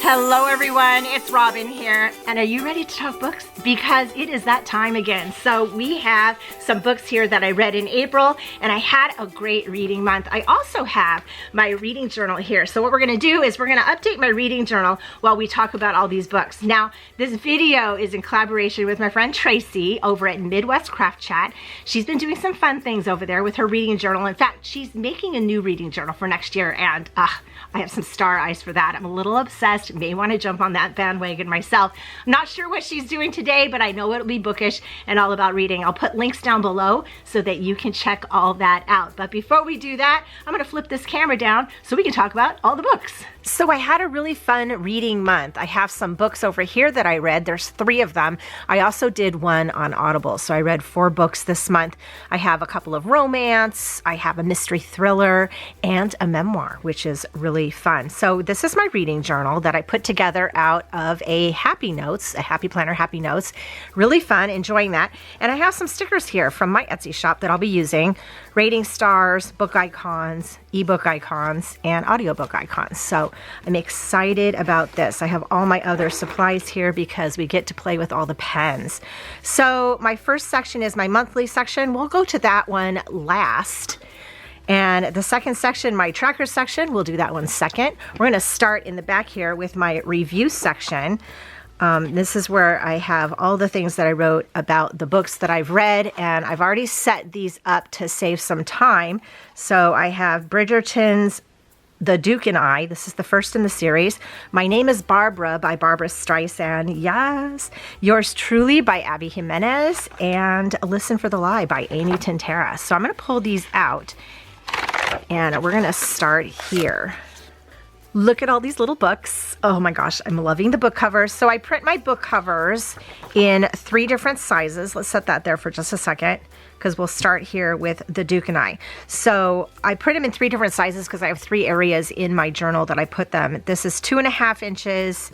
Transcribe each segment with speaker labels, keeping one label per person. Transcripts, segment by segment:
Speaker 1: Hello everyone, it's Robin here, and are you ready to talk books? Because it is that time again. So we have some books here that I read in April, and I had a great reading month. I also have my reading journal here. So what we're gonna do is we're gonna update my reading journal while we talk about all these books. Now, this video is in collaboration with my friend Tracie over at Midwest Craft Chat. She's been doing some fun things over there with her reading journal. In fact, she's making a new reading journal for next year, and I have some star eyes for that. I'm a little obsessed, may want to jump on that bandwagon myself. I'm not sure what she's doing today, but I know it'll be bookish and all about reading. I'll put links down below so that you can check all that out. But before we do that, I'm gonna flip this camera down so we can talk about all the books. So I had a really fun reading month. I have some books over here that I read. There's 3 of them. I also did one on Audible, so I read 4 books this month. I have a couple of romance, I have a mystery thriller, and a memoir, which is really fun. So this is my reading journal that I put together out of a Happy Notes, a Happy Planner Happy Notes. Really fun, enjoying that. And I have some stickers here from my Etsy shop that I'll be using. Rating stars, book icons, ebook icons, and audiobook icons. So I'm excited about this. I have all my other supplies here because we get to play with all the pens. So my first section is my monthly section. We'll go to that one last. And the second section, my tracker section, we'll do that one second. We're gonna start in the back here with my review section. This is where I have all the things that I wrote about the books that I've read, and I've already set these up to save some time. So I have Bridgerton's The Duke and I. This is the first in the series. My Name is Barbara by Barbara Streisand. Yes. Yours Truly by Abby Jimenez, and Listen for the Lie by Amy Tintera. So I'm going to pull these out, and we're going to start here. Look at all these little books. Oh my gosh, I'm loving the book covers. So I print my book covers in 3 different sizes. Let's set that there for just a second, because we'll start here with The Duke and I. So I print them in 3 different sizes because I have 3 areas in my journal that I put them. This is 2.5 inches.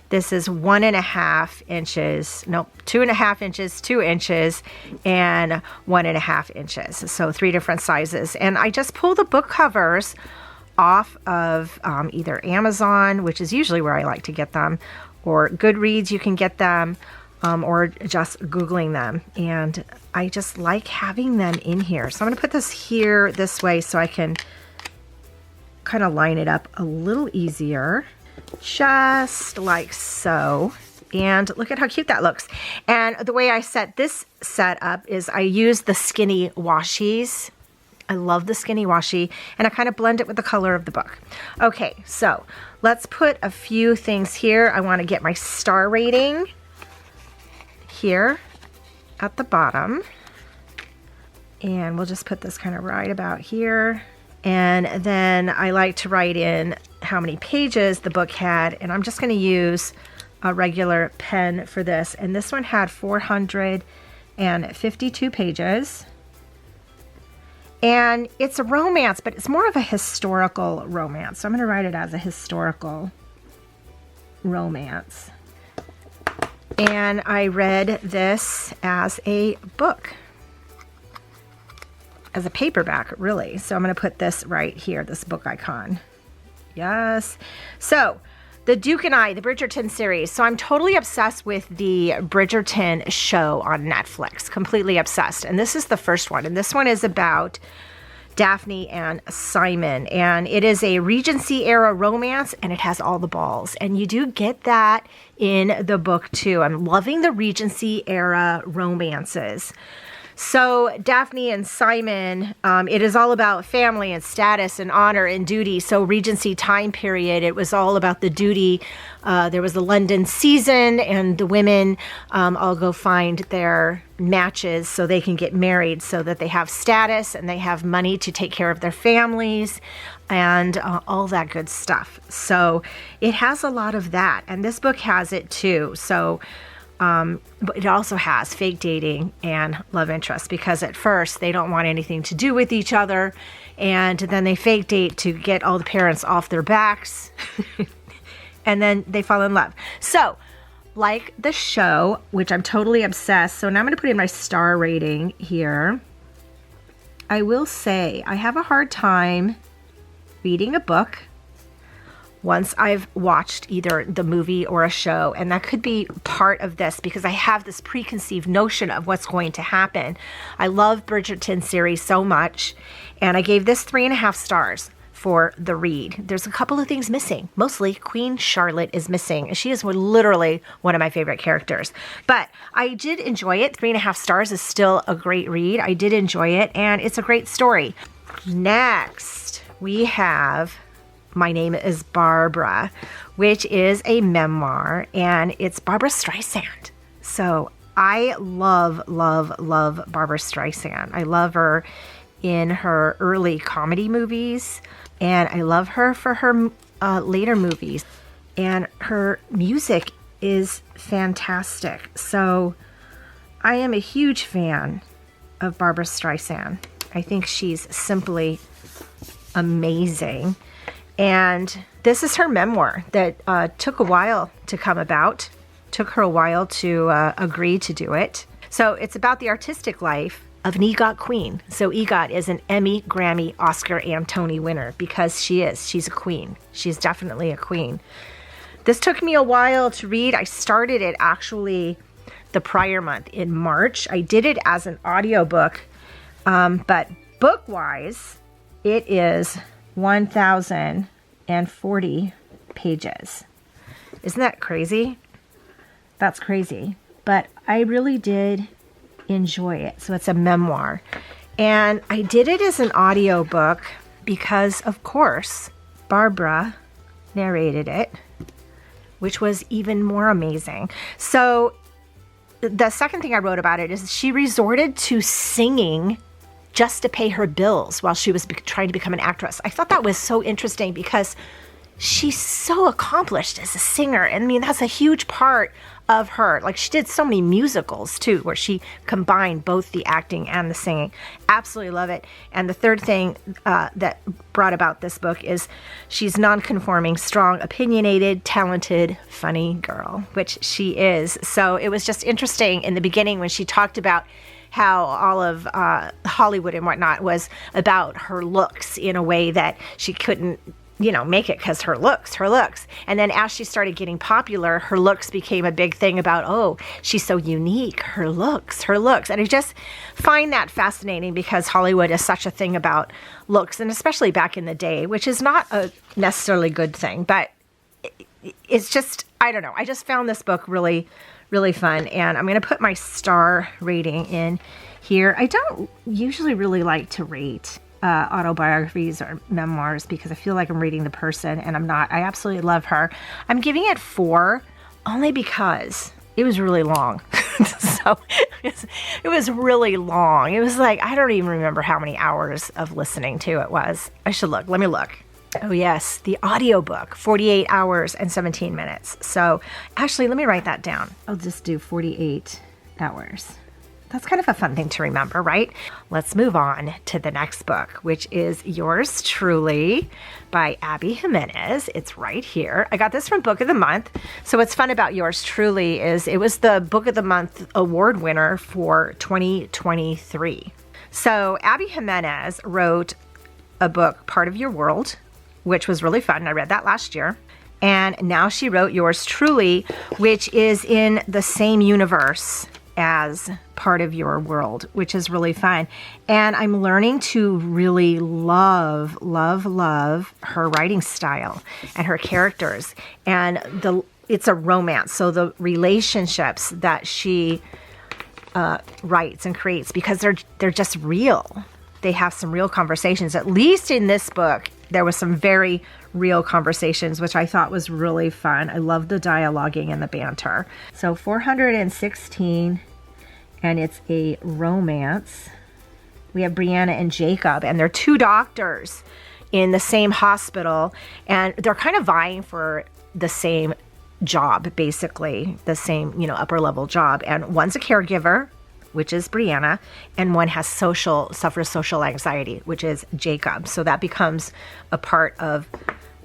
Speaker 1: This is 1.5 inches. Nope, 2.5 inches, 2 inches, and 1.5 inches. So 3 different sizes. And I just pull the book covers off of either Amazon, which is usually where I like to get them, or Goodreads, you can get them, or just Googling them. And I just like having them in here. So I'm going to put this here this way so I can kind of line it up a little easier, just like so. And look at how cute that looks. And the way I set this set up is I use the skinny washies. I love the skinny washi, and I kind of blend it with the color of the book. Okay, so let's put a few things here. I want to get my star rating here at the bottom, and we'll just put this kind of right about here. And then I like to write in how many pages the book had, and I'm just going to use a regular pen for this. And this one had 452 pages. And it's a romance, but it's more of a historical romance. So I'm going to write it as a historical romance. And I read this as a book, as a paperback, really. So I'm going to put this right here, this book icon. Yes. So The Duke and I, the Bridgerton series. So I'm totally obsessed with the Bridgerton show on Netflix, completely obsessed. And this is the first one. And this one is about Daphne and Simon. And it is a Regency era romance, and it has all the balls. And you do get that in the book too. I'm loving the Regency era romances. So Daphne and Simon, it is all about family and status and honor and duty. So Regency time period, it was all about the duty. There was the London season, and the women all go find their matches so they can get married, so that they have status and they have money to take care of their families and all that good stuff. So it has a lot of that, and this book has it too. So but it also has fake dating and love interest, because at first they don't want anything to do with each other, and then they fake date to get all the parents off their backs, and then they fall in love. So, like the show, which I'm totally obsessed, so now I'm going to put in my star rating here. I will say I have a hard time reading a book once I've watched either the movie or a show, and that could be part of this because I have this preconceived notion of what's going to happen. I love Bridgerton series so much, and I gave this 3.5 stars for the read. There's a couple of things missing. Mostly Queen Charlotte is missing, and she is literally one of my favorite characters. But I did enjoy it. 3.5 stars is still a great read. I did enjoy it, and it's a great story. Next, we have My Name is Barbara, which is a memoir, and it's Barbra Streisand. So I love, love, love Barbra Streisand. I love her in her early comedy movies, and I love her for her later movies. And her music is fantastic. So I am a huge fan of Barbra Streisand. I think she's simply amazing. And this is her memoir that took a while to come about. Took her a while to agree to do it. So it's about the artistic life of an EGOT queen. So EGOT is an Emmy, Grammy, Oscar, and Tony winner because she's a queen. She's definitely a queen. This took me a while to read. I started it actually the prior month in March. I did it as an audiobook, but book-wise, it is 1,040 pages. Isn't that crazy? That's crazy. But I really did enjoy it. So it's a memoir. And I did it as an audiobook because, of course, Barbara narrated it, which was even more amazing. So the second thing I wrote about it is she resorted to singing just to pay her bills while she was trying to become an actress. I thought that was so interesting because she's so accomplished as a singer. And I mean, that's a huge part of her. Like, she did so many musicals too, where she combined both the acting and the singing. Absolutely love it. And the third thing that brought about this book is she's non-conforming, strong, opinionated, talented, funny girl, which she is. So it was just interesting in the beginning when she talked about how all of Hollywood and whatnot was about her looks in a way that she couldn't, make it because her looks. And then as she started getting popular, her looks became a big thing about, oh, she's so unique, her looks. And I just find that fascinating because Hollywood is such a thing about looks, and especially back in the day, which is not a necessarily good thing, but it's just, I don't know. I just found this book really, really fun, and I'm going to put my star rating in here. I don't usually really like to rate autobiographies or memoirs because I feel like I'm reading the person, and I'm not. I absolutely love her. I'm giving it 4 only because it was really long. So it was really long. It was like, I don't even remember how many hours of listening to it was. I should look. Let me look. Oh yes, the audiobook, 48 hours and 17 minutes. So actually, let me write that down. I'll just do 48 hours. That's kind of a fun thing to remember, right? Let's move on to the next book, which is Yours Truly by Abby Jimenez. It's right here. I got this from Book of the Month. So what's fun about Yours Truly is it was the Book of the Month award winner for 2023. So Abby Jimenez wrote a book, Part of Your World, which was really fun. I read that last year. And now she wrote Yours Truly, which is in the same universe as Part of Your World, which is really fun. And I'm learning to really love her writing style and her characters. And it's a romance. So the relationships that she writes and creates, because they're just real. They have some real conversations. At least in this book, there was some very real conversations, which I thought was really fun. I love the dialoguing and the banter. So 416, and it's a romance. We have Brianna and Jacob, and they're 2 doctors in the same hospital, and they're kind of vying for the same job, basically, the same, upper level job. And one's a caregiver, which is Brianna, and one suffers social anxiety, which is Jacob. So that becomes a part of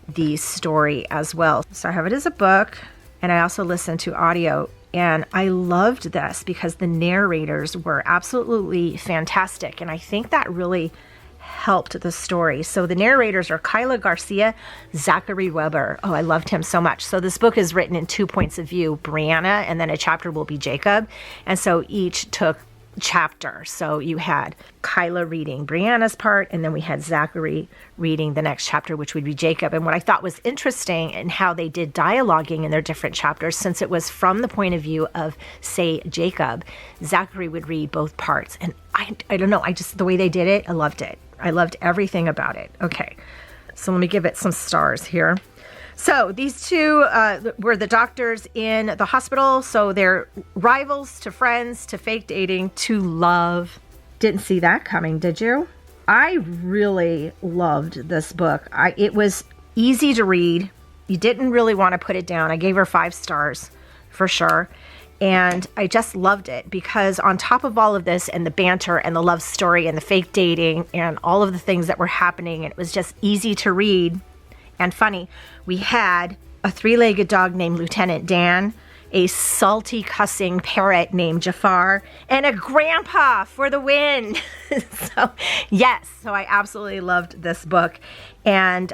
Speaker 1: the story as well. So I have it as a book, and I also listen to audio, and I loved this because the narrators were absolutely fantastic, and I think that really helped the story. So the narrators are Kyla Garcia, Zachary Weber. Oh, I loved him so much. So this book is written in 2 points of view, Brianna, and then a chapter will be Jacob. And so each took chapter. So you had Kyla reading Brianna's part, and then we had Zachary reading the next chapter, which would be Jacob. And what I thought was interesting in how they did dialoguing in their different chapters, since it was from the point of view of, say, Jacob, Zachary would read both parts. And I don't know, the way they did it, I loved it. I loved everything about it. Okay, so let me give it some stars here. So these two were the doctors in the hospital. So they're rivals to friends to fake dating to love. Didn't see that coming, did you? I really loved this book. It was easy to read. You didn't really want to put it down. I gave her 5 stars for sure. And I just loved it because on top of all of this and the banter and the love story and the fake dating and all of the things that were happening, it was just easy to read and funny. We had a 3-legged dog named Lieutenant Dan, a salty cussing parrot named Jafar, and a grandpa for the win. So yes, so I absolutely loved this book, and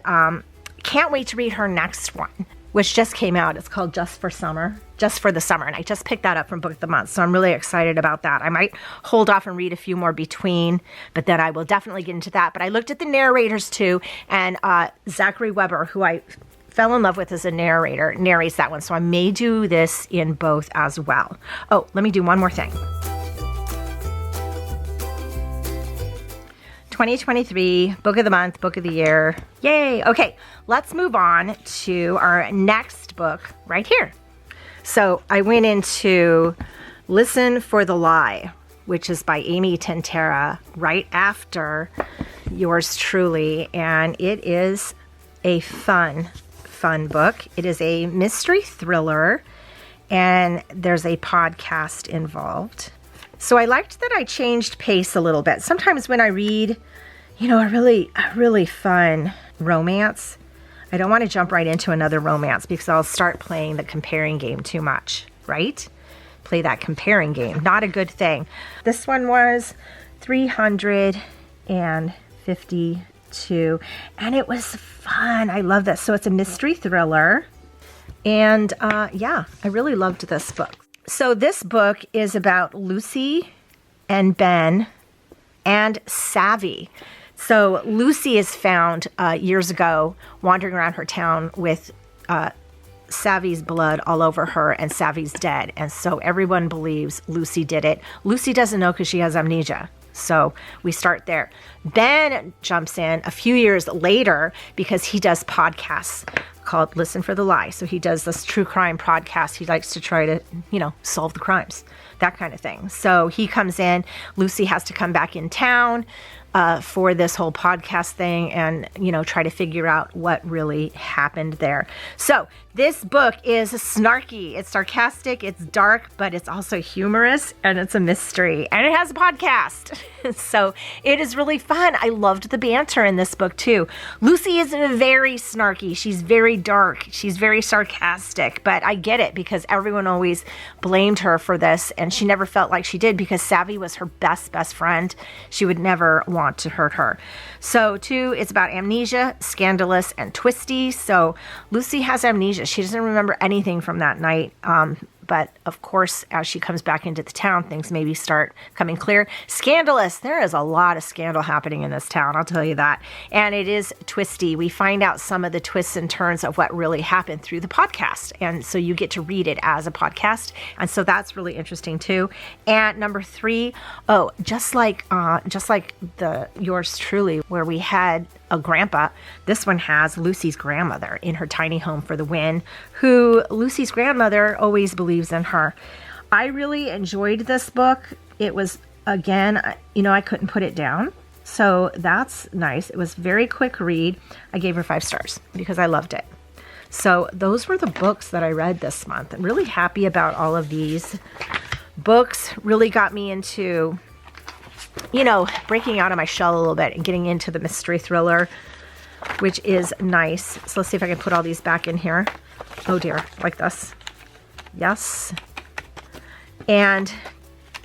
Speaker 1: can't wait to read her next one, which just came out. It's called Just for the Summer, and I just picked that up from Book of the Month, so I'm really excited about that. I might hold off and read a few more between, but then I will definitely get into that. But I looked at the narrators too, and Zachary Weber, who I fell in love with as a narrator, narrates that one, so I may do this in both as well. Oh, let me do one more thing. 2023, Book of the Month, Book of the Year. Yay! Okay, let's move on to our next book right here. So I went into Listen for the Lie, which is by Amy Tintera, right after yours truly. And it is a fun book. It is a mystery thriller, and there's a podcast involved. So I liked that I changed pace a little bit. Sometimes when I read, a really fun romance, I don't want to jump right into another romance because I'll start playing the comparing game too much, right? Play that comparing game. Not a good thing. This one was 352, and it was fun. I love this. So it's a mystery thriller, and yeah, I really loved this book. So this book is about Lucy and Ben and Savvy. So Lucy is found years ago wandering around her town with Savvy's blood all over her, and Savvy's dead. And so everyone believes Lucy did it. Lucy doesn't know because she has amnesia. So we start there. Ben jumps in a few years later because he does podcasts called Listen for the Lie. So he does this true crime podcast. He likes to try to, solve the crimes, that kind of thing. So he comes in. Lucy has to come back in town for this whole podcast thing and, try to figure out what really happened there. So this book is snarky. It's sarcastic. It's dark, but it's also humorous, and it's a mystery, and it has a podcast. So it is really fun. I loved the banter in this book too. Lucy is very snarky. She's very dark. She's very sarcastic, but I get it because everyone always blamed her for this, and she never felt like she did because Savvy was her best friend. She would never want to hurt her. So too, it's about amnesia, scandalous, and twisty. So Lucy has amnesia. She doesn't remember anything from that night. But of course, as she comes back into the town, things maybe start coming clear. Scandalous. There is a lot of scandal happening in this town, I'll tell you that. And it is twisty. We find out some of the twists and turns of what really happened through the podcast. And so you get to read it as a podcast. And so that's really interesting too. And number 3, just like the yours truly, where we had a grandpa, this one has Lucy's grandmother in her tiny home for the win, who Lucy's grandmother always believes in her. I really enjoyed this book. It was, again, I couldn't put it down. So that's nice. It was very quick read. I gave her 5 stars because I loved it. So those were the books that I read this month. I'm really happy about all of these books. Really got me into breaking out of my shell a little bit and getting into the mystery thriller, which is nice. So let's see if I can put all these back in here. Oh dear, like this. Yes. And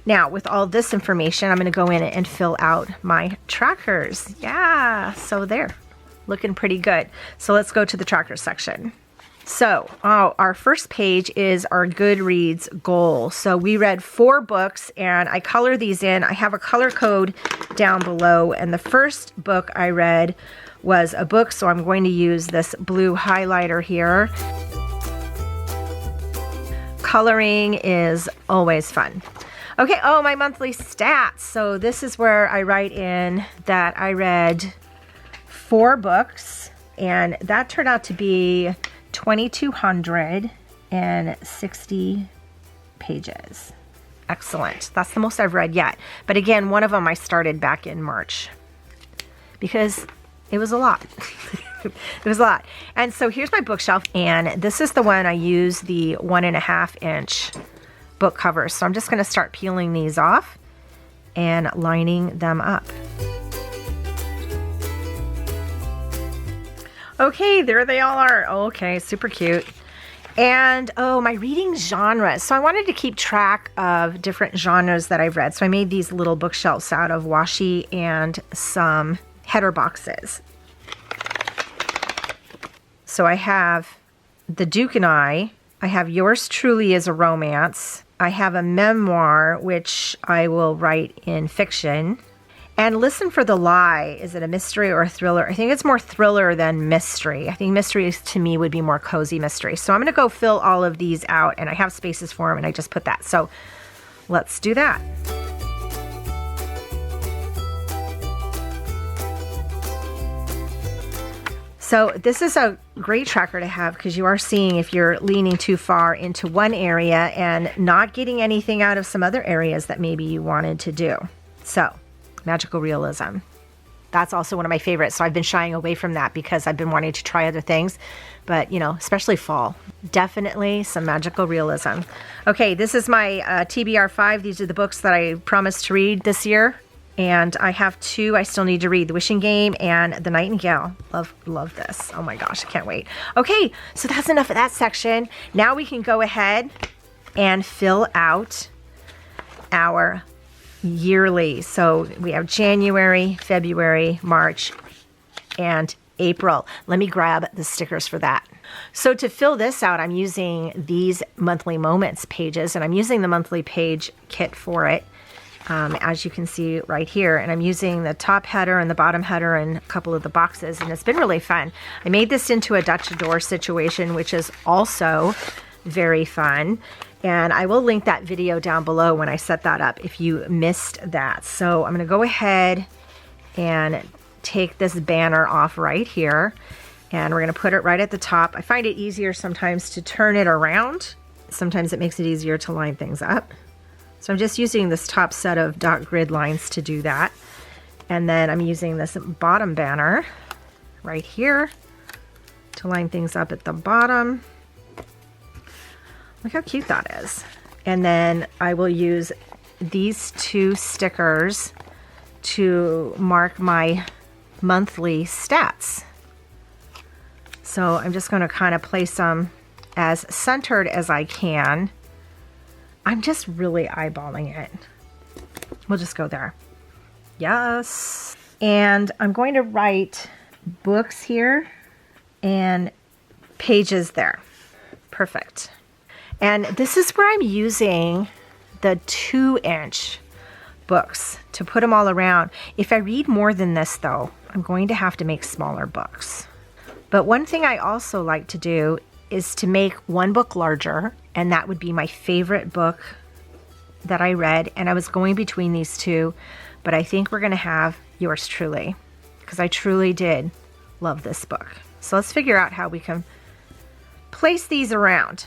Speaker 1: Now, with all this information, I'm going to go in and fill out my trackers. Yeah, so there, looking pretty good. So let's go to the tracker section. So our first page is our Goodreads goal. So we read 4 books and I color these in. I have a color code down below, and the first book I read was a book, so I'm going to use this blue highlighter here. Coloring is always fun. Okay, oh, my monthly stats. So this is where I write in that I read 4 books, and that turned out to be 2,260 pages. Excellent. That's the most I've read yet. But again, one of them I started back in March because it was a lot. It was a lot. And so here's my bookshelf, and this is the one I use the 1.5 inch book covers. So I'm just going to start peeling these off and lining them up. Okay, there they all are. Okay, super cute. And oh, my reading genres. So I wanted to keep track of different genres that I've read. So I made these little bookshelves out of washi and some header boxes. So I have The Duke and I have Yours Truly is a Romance. I have a memoir, which I will write in fiction. And Listen for the Lie. Is it a mystery or a thriller? I think it's more thriller than mystery. I think mystery to me would be more cozy mystery. So I'm going to go fill all of these out, and I have spaces for them, and I just put that. So let's do that. So this is a great tracker to have because you are seeing if you're leaning too far into one area and not getting anything out of some other areas that maybe you wanted to do. So magical realism. That's also one of my favorites. So I've been shying away from that because I've been wanting to try other things, but you know, especially fall. Definitely some magical realism. Okay, this is my TBR5. These are the books that I promised to read this year. And I have 2 I still need to read, The Wishing Game and The Nightingale. Love this. Oh my gosh, I can't wait. Okay, so that's enough of that section. Now we can go ahead and fill out our yearly. So we have January, February, March, and April. Let me grab the stickers for that. So to fill this out, I'm using these monthly moments pages, and I'm using the monthly page kit for it. As you can see right here, and I'm using the top header and the bottom header and a couple of the boxes, and it's been really fun. I made this into a Dutch door situation, which is also very fun, and I will link that video down below when I set that up if you missed that. So I'm going to go ahead and take this banner off right here, and we're going to put it right at the top. I find it easier sometimes to turn it around. Sometimes it makes it easier to line things up. So I'm just using this top set of dot grid lines to do that. And then I'm using this bottom banner right here to line things up at the bottom. Look how cute that is. And then I will use these 2 stickers to mark my monthly stats. So I'm just going to kind of place them as centered as I can. I'm just really eyeballing it. We'll just go there. Yes. And I'm going to write books here and pages there. Perfect. And this is where I'm using the 2-inch books to put them all around. If I read more than this though, I'm going to have to make smaller books. But one thing I also like to do is to make one book larger, and that would be my favorite book that I read. And I was going between these 2, but I think we're going to have Yours Truly because I truly did love this book. So let's figure out how we can place these around.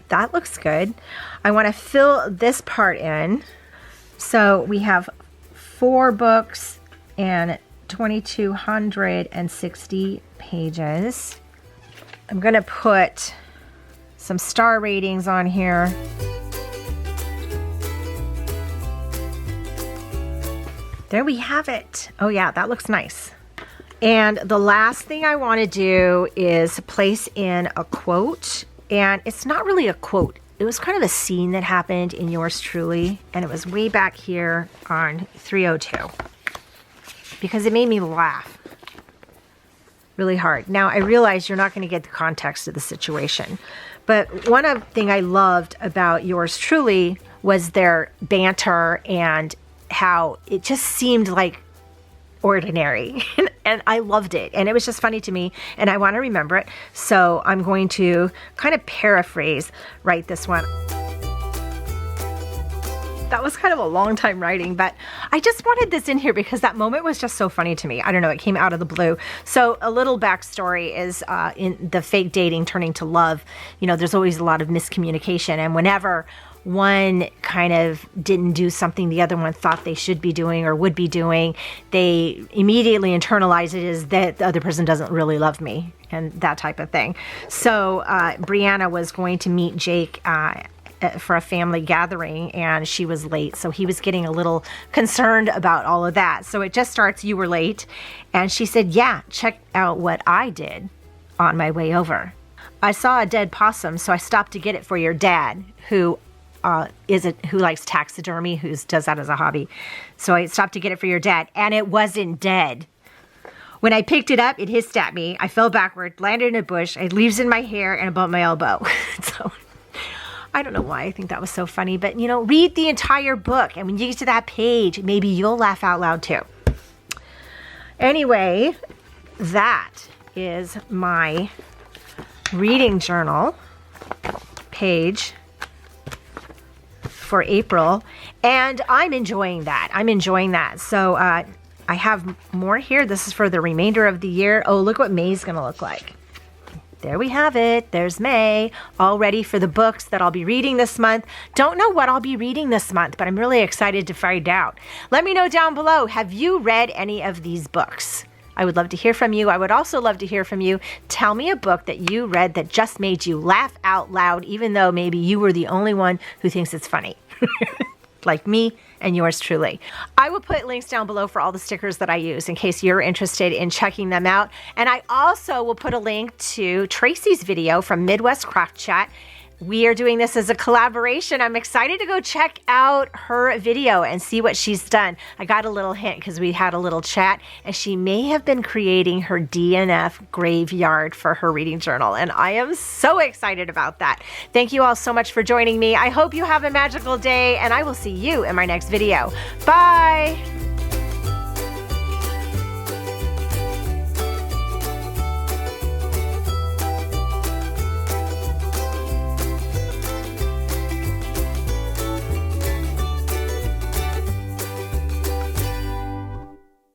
Speaker 1: That looks good. I want to fill this part in. So we have 4 books and 2,260 pages. I'm going to put some star ratings on here. There we have it. Oh yeah, that looks nice. And the last thing I want to do is place in a quote. And it's not really a quote it was kind of a scene that happened in yours truly, and it was way back here on 302 because it made me laugh really hard. Now, I realize you're not going to get the context of the situation, but one of the thing I loved about yours truly was their banter and how it just seemed like ordinary. And I loved it. And it was just funny to me. And I want to remember it. So I'm going to kind of paraphrase, write this one. That was kind of a long time writing, but I just wanted this in here because that moment was just so funny to me. I don't know, it came out of the blue. So a little backstory is in the fake dating turning to love, you know, there's always a lot of miscommunication. And whenever one kind of didn't do something the other one thought they should be doing or would be doing, they immediately internalize it as that the other person doesn't really love me and that type of thing. So Brianna was going to meet Jake for a family gathering, and she was late, so he was getting a little concerned about all of that. So it just starts, you were late, and she said, yeah, check out what I did on my way over. I saw a dead possum, so I stopped to get it for your dad, who likes taxidermy, who does that as a hobby. So I stopped to get it for your dad, and it wasn't dead. When I picked it up, it hissed at me. I fell backward, landed in a bush. I had leaves in my hair and above my elbow. So I don't know why I think that was so funny, but you know, read the entire book, and when you get to that page, maybe you'll laugh out loud too. Anyway, that is my reading journal page for April, and I'm enjoying that. So I have more here. This is for the remainder of the year. Oh, look what May's gonna look like. There we have it. There's May, all ready for the books that I'll be reading this month. Don't know what I'll be reading this month, but I'm really excited to find out. Let me know down below, have you read any of these books? I would love to hear from you. I would also love to hear from you. Tell me a book that you read that just made you laugh out loud, even though maybe you were the only one who thinks it's funny. Like me and yours truly. I will put links down below for all the stickers that I use in case you're interested in checking them out. And I also will put a link to Tracie's video from Midwest Craft Chat. We are doing this as a collaboration. I'm excited to go check out her video and see what she's done. I got a little hint because we had a little chat, and she may have been creating her DNF graveyard for her reading journal, and I am so excited about that. Thank you all so much for joining me. I hope you have a magical day, and I will see you in my next video. Bye!